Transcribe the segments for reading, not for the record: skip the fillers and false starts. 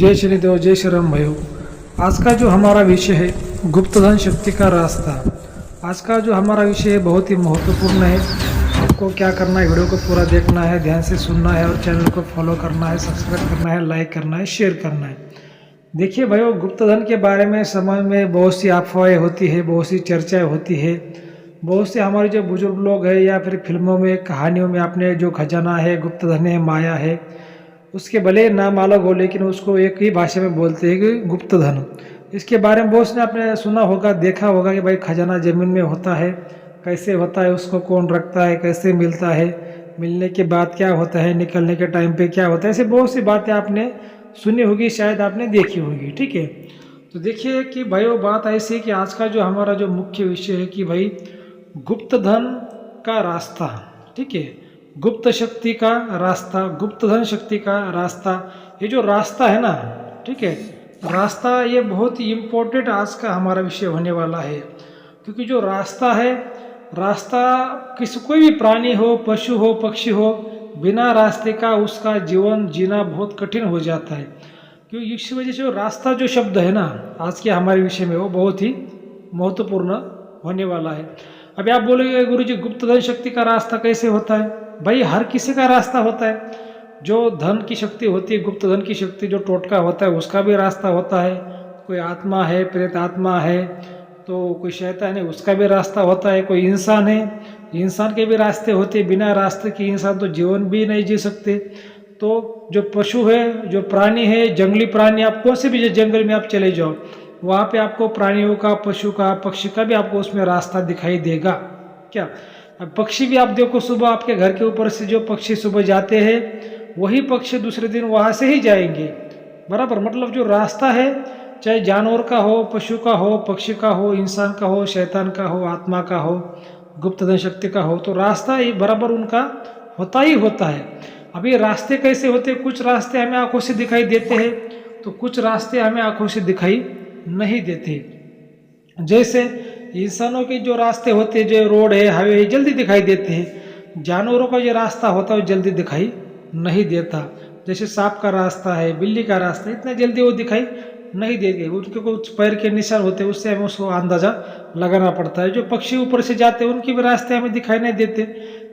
जय शनिदेव, जय श्री राम भाइयों। आज का जो हमारा विषय है गुप्तधन शक्ति का रास्ता। आज का जो हमारा विषय है बहुत ही महत्वपूर्ण है। आपको क्या करना है, वीडियो को पूरा देखना है, ध्यान से सुनना है और चैनल को फॉलो करना है, सब्सक्राइब करना है, लाइक करना है, शेयर करना है। देखिए भाइयों, गुप्तधन के बारे में समाज में बहुत सी अफवाहें होती है, बहुत सी चर्चाएँ होती है। बहुत से हमारे जो बुजुर्ग लोग हैं या फिर फिल्मों में, कहानियों में आपने जो खजाना है, गुप्तधन है, माया है, उसके भले नाम अलग हो लेकिन उसको एक ही भाषा में बोलते हैं कि गुप्त धन। इसके बारे में बहुत से आपने सुना होगा, देखा होगा कि भाई खजाना ज़मीन में होता है, कैसे होता है, उसको कौन रखता है, कैसे मिलता है, मिलने के बाद क्या होता है, निकलने के टाइम पे क्या होता है। ऐसे बहुत सी बातें आपने सुनी होगी, शायद आपने देखी होगी। ठीक है, तो देखिए कि भाइयों बात ऐसी है कि आज का जो हमारा जो मुख्य विषय है कि भाई गुप्त धन का रास्ता। ठीक है, गुप्त शक्ति का रास्ता, गुप्त धन शक्ति का रास्ता। ये जो रास्ता है ना, ठीक है, रास्ता ये बहुत ही इम्पोर्टेंट आज का हमारा विषय होने वाला है। क्योंकि जो रास्ता है, रास्ता कोई भी प्राणी हो, पशु हो, पक्षी हो, बिना रास्ते का उसका जीवन जीना बहुत कठिन हो जाता है। क्योंकि इस वजह से जो रास्ता जो शब्द है ना आज के हमारे विषय में, वो बहुत ही महत्वपूर्ण होने वाला है। अभी आप बोलोगे गुरु जी गुप्त धन शक्ति का रास्ता कैसे होता है? भाई हर किसी का रास्ता होता है। जो धन की शक्ति होती है, गुप्त धन की शक्ति, जो टोटका होता है उसका भी रास्ता होता है। कोई आत्मा है, प्रेत आत्मा है, तो कोई शैतान है, उसका भी रास्ता होता है। कोई इंसान है, इंसान के भी रास्ते होते हैं। बिना रास्ते के इंसान तो जीवन भी नहीं जी सकते। तो जो पशु है, जो प्राणी है, जंगली प्राणी, आप कौन से भी जंगल में आप चले जाओ, वहाँ पे आपको प्राणियों का, पशु का, पक्षी का भी आपको उसमें रास्ता दिखाई देगा। क्या पक्षी भी आप देखो, सुबह आपके घर के ऊपर से जो पक्षी सुबह जाते हैं, वही पक्षी दूसरे दिन वहाँ से ही जाएंगे। बराबर, मतलब जो रास्ता है, चाहे जानवर का हो, पशु का हो, पक्षी का हो, इंसान का हो, शैतान का हो, आत्मा का हो, गुप्त धन शक्ति का हो, तो रास्ता ये बराबर उनका होता ही होता है। अभी रास्ते कैसे होते हैं? कुछ रास्ते हमें आंखों से दिखाई देते हैं, तो कुछ रास्ते हमें आंखों से दिखाई नहीं देते। जैसे इंसानों के जो रास्ते होते हैं, जो रोड है, हाईवे है, जल्दी दिखाई देते हैं। जानवरों का जो रास्ता होता है वो जल्दी दिखाई नहीं देता। जैसे सांप का रास्ता है, बिल्ली का रास्ता है, इतना जल्दी वो दिखाई नहीं देते। उनके कुछ पैर के निशान होते हैं, उससे हमें उसको अंदाजा लगाना पड़ता है। जो पक्षी ऊपर से जाते हैं उनके भी रास्ते हमें दिखाई नहीं देते।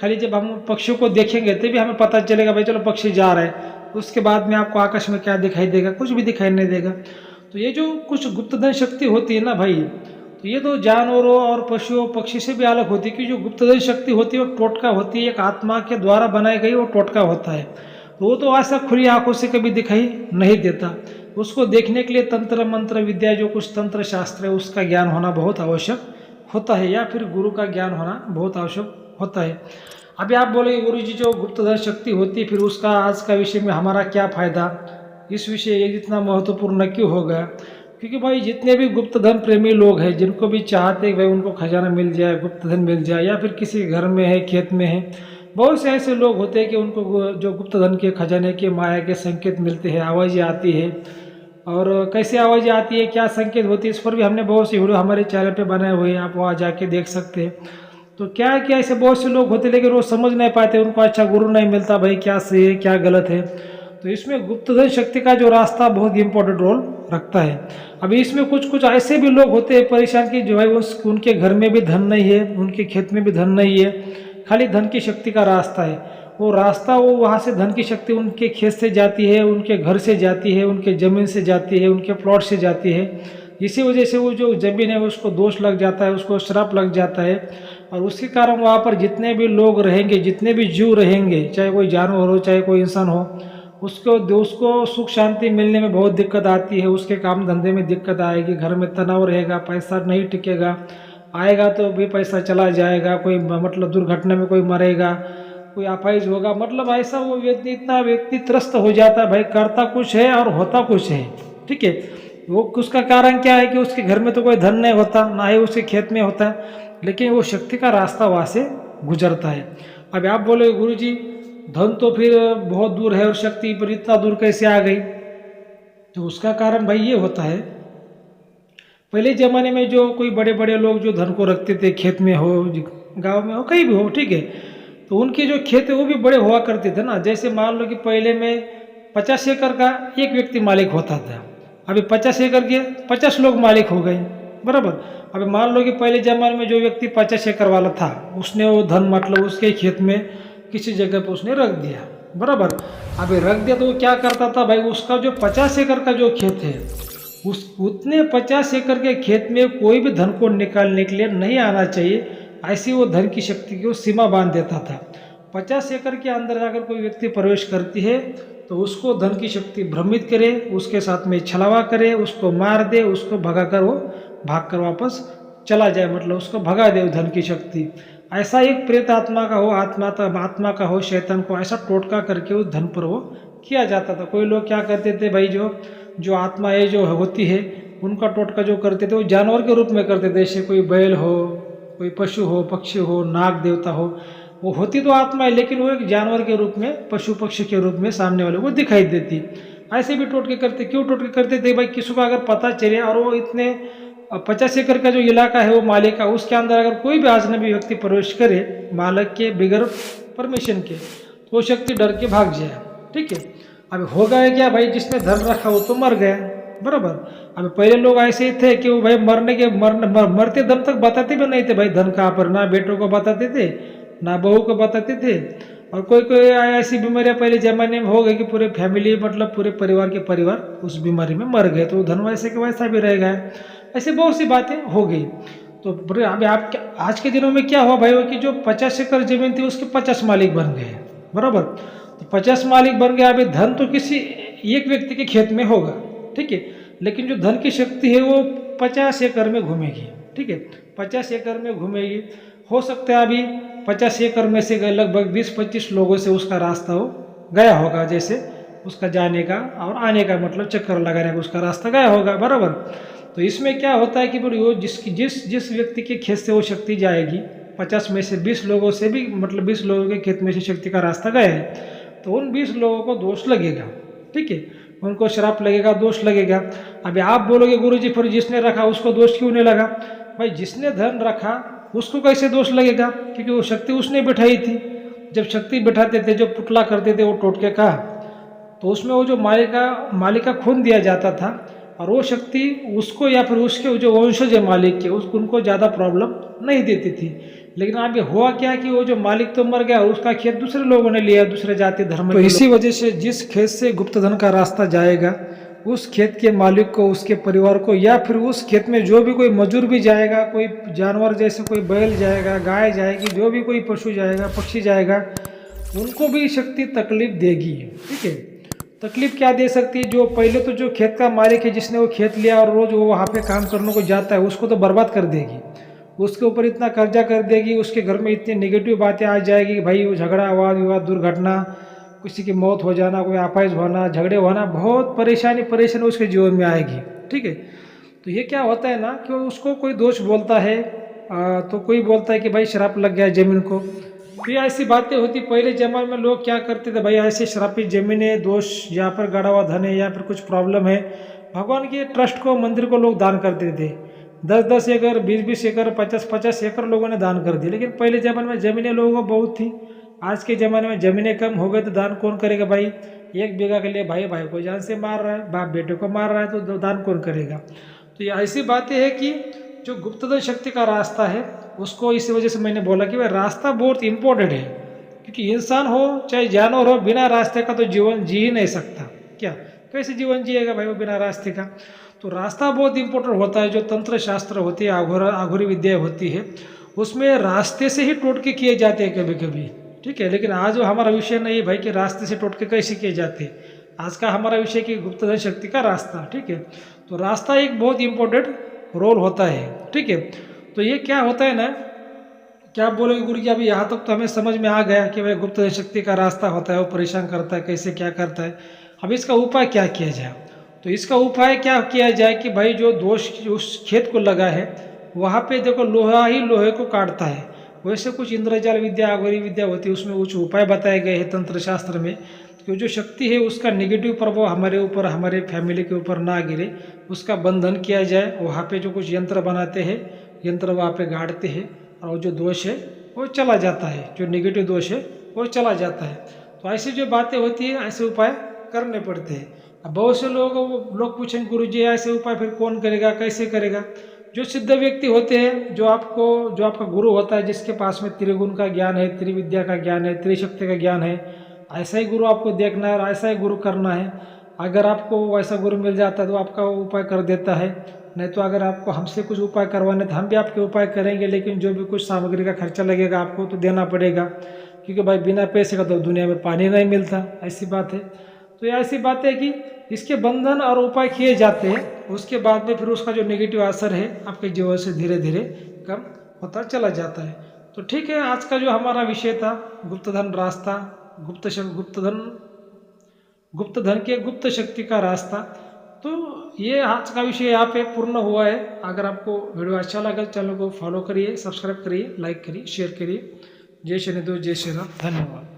खाली जब हम पक्षियों को देखेंगे तभी हमें पता चलेगा भाई चलो पक्षी जा रहा है। उसके बाद में आपको आकाश में क्या दिखाई देगा? कुछ भी दिखाई नहीं देगा। तो ये जो कुछ गुप्तधन शक्ति होती है ना भाई, तो ये तो जानवरों और पशुओं पक्षी से भी अलग होती है। कि जो गुप्तधन शक्ति होती है वो टोटका होती है, एक आत्मा के द्वारा बनाई गई वो टोटका होता है। तो वो तो ऐसा खुली आंखों से कभी दिखाई नहीं देता। उसको देखने के लिए तंत्र मंत्र विद्या, जो कुछ तंत्र शास्त्र है, उसका ज्ञान होना बहुत आवश्यक होता है, या फिर गुरु का ज्ञान होना बहुत आवश्यक होता है। अभी आप बोलेंगे गुरु जी जो गुप्तधन शक्ति होती है, फिर उसका आज का विषय में हमारा क्या फायदा? इस विषय ये इतना महत्वपूर्ण क्यों हो गया? क्योंकि भाई जितने भी गुप्तधन प्रेमी लोग हैं, जिनको भी चाहते हैं भाई उनको खजाना मिल जाए, गुप्तधन मिल जाए, या फिर किसी घर में है, खेत में है, बहुत से ऐसे लोग होते हैं कि उनको जो गुप्तधन के, खजाने के, माया के संकेत मिलते हैं, आवाज़ें आती है। और कैसे आवाज़ें आती है, क्या संकेत होती है, इस पर भी हमने बहुत सी वीडियो हमारे चैनल पे बनाए हुए हैं, आप वहाँ जाके देख सकते हैं। तो क्या है कि ऐसे बहुत से लोग होते लेकिन वो समझ नहीं पाते, उनको अच्छा गुरु नहीं मिलता भाई क्या सही है क्या गलत है। तो इसमें गुप्तधन शक्ति का जो रास्ता बहुत इंपॉर्टेंट रोल रखता है। अभी इसमें कुछ कुछ ऐसे भी लोग होते हैं परेशान कि जो है उनके घर में भी धन नहीं है, उनके खेत में भी धन नहीं है, खाली धन की शक्ति का रास्ता है। वो रास्ता, वो वहाँ से धन की शक्ति उनके खेत से जाती है, उनके घर से जाती है, उनके ज़मीन से जाती है, उनके प्लॉट से जाती है। इसी वजह से वो जो ज़मीन है उसको दोष लग जाता है, उसको श्राप लग जाता है। और उसके कारण वहाँ पर जितने भी लोग रहेंगे, जितने भी जीव रहेंगे, चाहे कोई जानवर हो, चाहे कोई इंसान हो, उसको सुख शांति मिलने में बहुत दिक्कत आती है। उसके काम धंधे में दिक्कत आएगी, घर में तनाव रहेगा, पैसा नहीं टिकेगा, आएगा तो भी पैसा चला जाएगा, कोई मतलब दुर्घटना में कोई मरेगा, कोई अपाहिज होगा, मतलब ऐसा वो व्यक्ति, इतना व्यक्ति त्रस्त हो जाता है भाई, करता कुछ है और होता कुछ है। ठीक है, वो उसका कारण क्या है कि उसके घर में तो कोई धन नहीं होता, ना ही उसके खेत में होता है, लेकिन वो शक्ति का रास्ता वहाँ से गुजरता है। अब आप बोले गुरु जी धन तो फिर बहुत दूर है और शक्ति पर इतना दूर कैसे आ गई? तो उसका कारण भाई ये होता है, पहले ज़माने में जो कोई बड़े बड़े लोग जो धन को रखते थे, खेत में हो, गांव में हो, कहीं भी हो, ठीक है, तो उनके जो खेत है वो भी बड़े हुआ करते थे ना। जैसे मान लो कि पहले में 50 एकड़ का एक व्यक्ति मालिक होता था, अभी 50 एकड़ के 50 लोग मालिक हो गए, बराबर। अभी मान लो कि पहले जमाने में जो व्यक्ति 50 एकड़ वाला था, उसने वो धन मतलब उसके खेत में किसी जगह पर उसने रख दिया, बराबर। अभी रख दिया तो वो क्या करता था भाई, उसका जो 50 एकड़ का जो खेत है, उस उतने 50 एकड़ के खेत में कोई भी धन को निकालने के लिए नहीं आना चाहिए, ऐसी वो धन की शक्ति की वो सीमा बांध देता था। 50 एकड़ के अंदर अगर कोई व्यक्ति प्रवेश करती है तो उसको धन की शक्ति भ्रमित करे, उसके साथ में छलावा करे, उसको मार दे, उसको भगाकर वो भागकर वापस चला जाए, मतलब उसको भगा दे धन की शक्ति। ऐसा एक प्रेत आत्मा का हो, आत्मा का हो, शैतान को ऐसा टोटका करके उस धन पर वो किया जाता था। कोई लोग क्या करते थे भाई, जो आत्माएं जो होती है उनका टोटका जो करते थे वो जानवर के रूप में करते थे, जैसे कोई बैल हो, कोई पशु हो, पक्षी हो, नाग देवता हो, वो होती तो आत्मा है लेकिन वो एक जानवर के रूप में, पशु पक्षी के रूप में सामने वाले को दिखाई देती। ऐसे भी टोटके करते। क्यों टोटके करते थे भाई, किसी को अगर पता चले और वो इतने 50 एकड़ का जो इलाका है वो मालिक का, उसके अंदर अगर कोई भी अजनबी व्यक्ति प्रवेश करे मालिक के बिगर परमिशन के, तो वो शक्ति डर के भाग जाए, ठीक है। अब हो गया क्या भाई, जिसने धन रखा वो तो मर गया, बराबर। अब पहले लोग ऐसे ही थे कि वो भाई मरते दम तक बताते भी नहीं थे भाई धन कहाँ पर, ना बेटों को बताते थे ना बहू को बताते थे। और कोई कोई ऐसी बीमारियां पहले जमाने में हो गई कि पूरे फैमिली मतलब पूरे परिवार के परिवार उस बीमारी में मर गए, तो धन वैसे के वैसा भी रह गया। ऐसे बहुत सी बातें हो गई। तो अभी आप आज के दिनों में क्या हुआ भाई, कि जो 50 एकड़ जमीन थी उसके 50 मालिक बन गए, बराबर। तो 50 मालिक बन गया। अभी धन तो किसी एक व्यक्ति के खेत में होगा, ठीक है, लेकिन जो धन की शक्ति है वो 50 एकड़ में घूमेगी, ठीक है, 50 एकड़ में घूमेगी। हो सकता है अभी 50 एकड़ में से लगभग 20-25 लोगों से उसका रास्ता हो गया होगा, जैसे उसका जाने का और आने का मतलब चक्कर लगाने का उसका रास्ता गया होगा, बराबर। तो इसमें क्या होता है कि वो जिस व्यक्ति के खेत से वो शक्ति जाएगी, 50 में से 20 लोगों से भी मतलब 20 लोगों के खेत में से शक्ति का रास्ता गया है, तो उन 20 लोगों को दोष लगेगा, ठीक है, उनको श्राप लगेगा, दोष लगेगा। अभी आप बोलोगे गुरुजी फिर जिसने रखा उसको दोष क्यों नहीं लगा? भाई जिसने धन रखा उसको कैसे दोष लगेगा, क्योंकि वो शक्ति उसने बिठाई थी। जब शक्ति बिठाते थे, जो पुतला करते थे वो टोटके का, तो उसमें वो जो मालिक का खून दिया जाता था, और वो शक्ति उसको या फिर उसके जो वंशज है मालिक के उनको ज़्यादा प्रॉब्लम नहीं देती थी। लेकिन अभी हुआ क्या कि वो जो मालिक तो मर गया, उसका खेत दूसरे लोगों ने लिया, दूसरे जाति धर्म। तो इसी वजह से जिस खेत से गुप्त धन का रास्ता जाएगा, उस खेत के मालिक को, उसके परिवार को, या फिर उस खेत में जो भी कोई मजदूर भी जाएगा, कोई जानवर जैसे कोई बैल जाएगा, गाय जाएगी, जो भी कोई पशु जाएगा, पक्षी जाएगा, उनको भी शक्ति तकलीफ देगी, ठीक है। तकलीफ क्या दे सकती है? जो पहले तो जो खेत का मालिक है, जिसने वो खेत लिया और रोज वो वहाँ पे काम करने को जाता है, उसको तो बर्बाद कर देगी, उसके ऊपर इतना कर्जा कर देगी, उसके घर में इतनी नेगेटिव बातें आ जाएगी कि भाई वो झगड़ा, वाद विवाद, दुर्घटना, किसी की मौत हो जाना, कोई अपाहिज होना, झगड़े होना, बहुत परेशानी उसके जीवन में आएगी, ठीक है। तो ये क्या होता है ना कि उसको कोई दोष बोलता है, तो कोई बोलता है कि भाई श्राप लग गया जमीन को। फिर ऐसी बातें होती। पहले जमाने में लोग क्या करते थे, भाई ऐसे श्रापित जमीनें, दोष, यहाँ पर गड़ा हुआ धन है या फिर कुछ प्रॉब्लम है, भगवान के ट्रस्ट को, मंदिर को लोग दान करते थे। 10-10 एकड़, 20-20 एकड़, 50-50 एकड़ लोगों ने दान कर दिए। लेकिन पहले ज़माने में ज़मीनें लोगों को बहुत थी। आज के ज़माने में ज़मीनें कम हो गए तो दान कौन करेगा भाई? 1 बीघा के लिए भाई भाई को जान से मार रहा है, बाप बेटे को मार रहा है, तो दान कौन करेगा? तो ये ऐसी बातें हैं कि जो गुप्तधन शक्ति का रास्ता है उसको, इसी वजह से मैंने बोला कि भाई रास्ता बहुत इम्पोर्टेंट है, क्योंकि इंसान हो चाहे जानवर हो, बिना रास्ते का तो जीवन जी ही नहीं सकता। क्या, कैसे जीवन जिएगा भाई वो बिना रास्ते का? तो रास्ता बहुत इंपॉर्टेंट होता है। जो तंत्र शास्त्र होती है, आघुरी विद्या होती है, उसमें रास्ते से ही टोटके किए जाते हैं कभी कभी, ठीक है। लेकिन आज हमारा विषय नहीं है भाई कि रास्ते से टोटके कैसे किए जाते हैं। आज का हमारा विषय कि गुप्तधन शक्ति का रास्ता, ठीक है। तो रास्ता एक बहुत इंपॉर्टेंट रोल होता है, ठीक है। तो ये क्या होता है ना, क्या बोलोगे गुरु जी? अभी यहाँ तक तो हमें समझ में आ गया कि भाई गुप्तधन शक्ति का रास्ता होता है, वो परेशान करता है, कैसे क्या करता है। अब इसका उपाय क्या किया जाए? तो इसका उपाय क्या किया जाए कि भाई जो दोष उस खेत को लगा है, वहाँ पे देखो लोहा ही लोहे को काटता है। वैसे कुछ इंद्रजाल विद्या, आघुरी विद्या होती है, उसमें कुछ उपाय बताए गए हैं तंत्र शास्त्र में, कि जो शक्ति है उसका नेगेटिव प्रभाव हमारे ऊपर, हमारे फैमिली के ऊपर ना गिरे, उसका बंधन किया जाए। वहाँ पे जो कुछ यंत्र बनाते हैं, यंत्र वहाँ पे गाड़ते हैं, और जो दोष है वो चला जाता है, जो नेगेटिव दोष है वो चला जाता है। तो ऐसी जो बातें होती है, ऐसे उपाय करने पड़ते हैं। अब बहुत से लोग पूछेंगे गुरु जी ऐसे उपाय फिर कौन करेगा, कैसे करेगा? जो सिद्ध व्यक्ति होते हैं, जो आपका गुरु होता है, जिसके पास में त्रिगुण का ज्ञान है, त्रिविद्या का ज्ञान है, त्रिशक्ति का ज्ञान है, ऐसा ही गुरु आपको देखना है और ऐसा ही गुरु करना है। अगर आपको वैसा गुरु मिल जाता है तो आपका वो उपाय कर देता है, नहीं तो अगर आपको हमसे कुछ उपाय करवाने तो हम भी आपके उपाय करेंगे, लेकिन जो भी कुछ सामग्री का खर्चा लगेगा आपको तो देना पड़ेगा, क्योंकि भाई बिना पैसे का तो दुनिया में पानी नहीं मिलता, ऐसी बात है। तो ये ऐसी बात है कि इसके बंधन और उपाय किए जाते हैं, उसके बाद में फिर उसका जो नेगेटिव असर है आपके जीवन से धीरे धीरे कम होता चला जाता है। तो ठीक है, आज का जो हमारा विषय था गुप्तधन रास्ता, गुप्तधन के गुप्त शक्ति का रास्ता, तो ये आज का विषय यहाँ पे पूर्ण हुआ है। अगर आपको वीडियो अच्छा लगा चैनल को फॉलो करिए, सब्सक्राइब करिए, लाइक करिए, शेयर करिए। जय शनिदेव, जय श्री राम, धन्यवाद।